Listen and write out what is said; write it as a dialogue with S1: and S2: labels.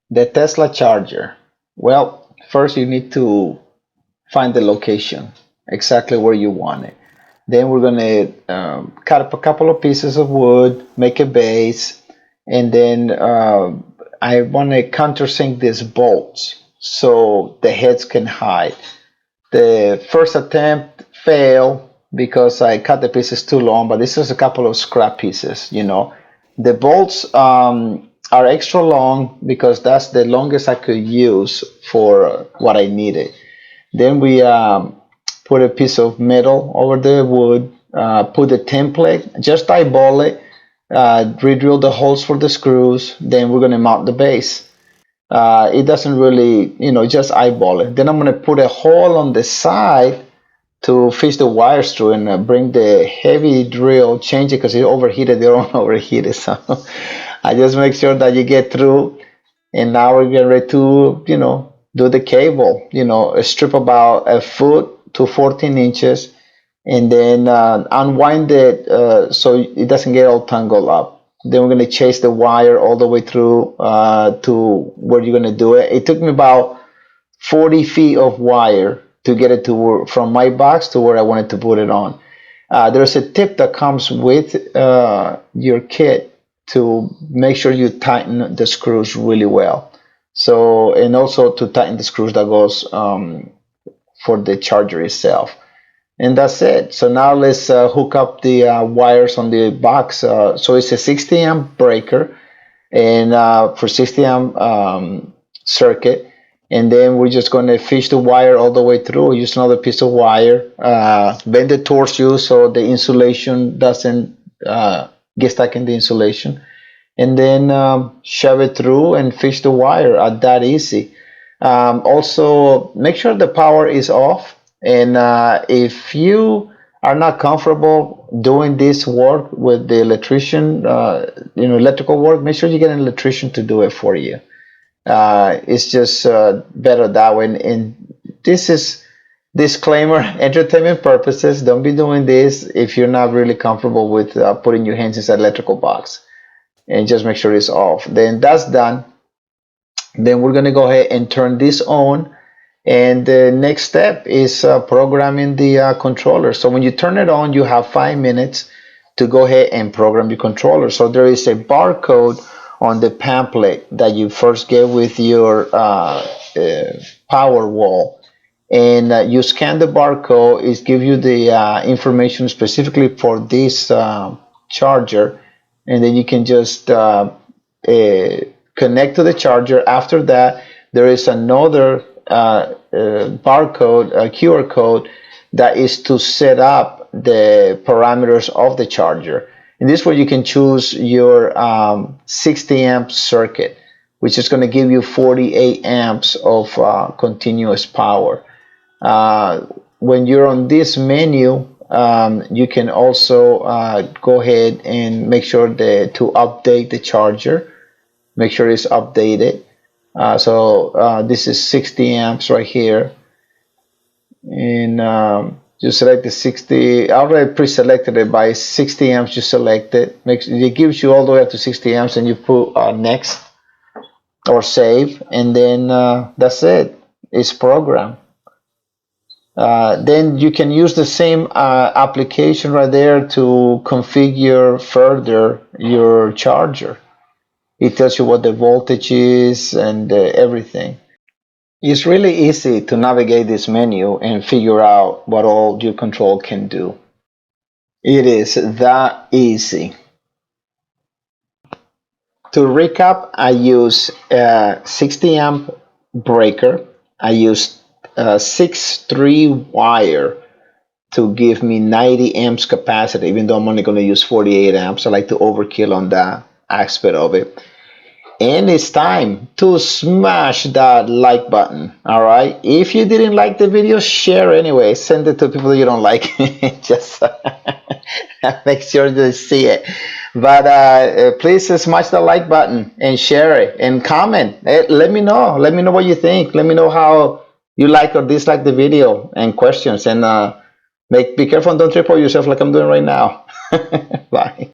S1: The Tesla charger. Well, first you need to find the location, exactly where you want it. Then we're gonna cut up a couple of pieces of wood, make a base, and then I want to countersink these bolts so the heads can hide. The first attempt failed because I cut the pieces too long, but this is a couple of scrap pieces, you know. The bolts are extra long because that's the longest I could use for what I needed. Then we put a piece of metal over the wood, put the template, just eyeball it, re-drill the holes for the screws. Then we're gonna mount the base. It doesn't really, you know, just eyeball it. Then I'm gonna put a hole on the side to fish the wires through and bring the heavy drill, change it because it overheated. They don't overheat it, so I just make sure that you get through. And now we're getting ready to, you know, do the cable. You know, a strip about a foot to 14 inches, and then unwind it so it doesn't get all tangled up. Then we're gonna chase the wire all the way through to where you're gonna do it. It took me about 40 feet of wire to get it to from my box to where I wanted to put it on. There's a tip that comes with your kit to make sure you tighten the screws really well. So, and also to tighten the screws that goes for the charger itself. And that's it. So now let's hook up the wires on the box. So it's a 60 amp breaker and for 60 amp circuit. And then we're just going to fish the wire all the way through. Use another piece of wire, bend it towards you so the insulation doesn't get stuck in the insulation. And then shove it through and fish the wire. That easy. Also, make sure the power is off. And if you are not comfortable doing this work with the electrician, you know, electrical work, make sure you get an electrician to do it for you. It's just better that way. And this is disclaimer, entertainment purposes. Don't be doing this if you're not really comfortable with putting your hands inside electrical box. And just make sure it's off. Then that's done. Then we're gonna go ahead and turn this on. And the next step is programming the controller. So when you turn it on, you have 5 minutes to go ahead and program your controller. So there is a barcode on the pamphlet that you first get with your power wall, and you scan the barcode. It gives you the information specifically for this charger, and then you can just connect to the charger. After that, there is another barcode, a QR code, that is to set up the parameters of the charger. And this way you can choose your 60 amp circuit, which is going to give you 48 amps of continuous power. When you're on this menu, you can also go ahead and make sure to update the charger. Make sure it's updated. So this is 60 amps right here. And you select the 60. I already pre-selected it by 60 amps. You select it. It gives you all the way up to 60 amps, and you put next or save, and then that's it. It's programmed. Then you can use the same application right there to configure further your charger. It tells you what the voltage is and everything. It's really easy to navigate this menu and figure out what all your control can do. It is that easy. To recap, I use a 60 amp breaker. I use 6-3 wire to give me 90 amps capacity, even though I'm only going to use 48 amps. I like to overkill on that aspect of it. And it's time to smash that like button. All right, if you didn't like the video, share anyway. Send it to people that you don't like. Just make sure they see it. But please smash the like button and share it and comment. Let me know what you think. Let me know how you like or dislike the video, and questions. And be careful and don't trip over yourself like I'm doing right now. Bye.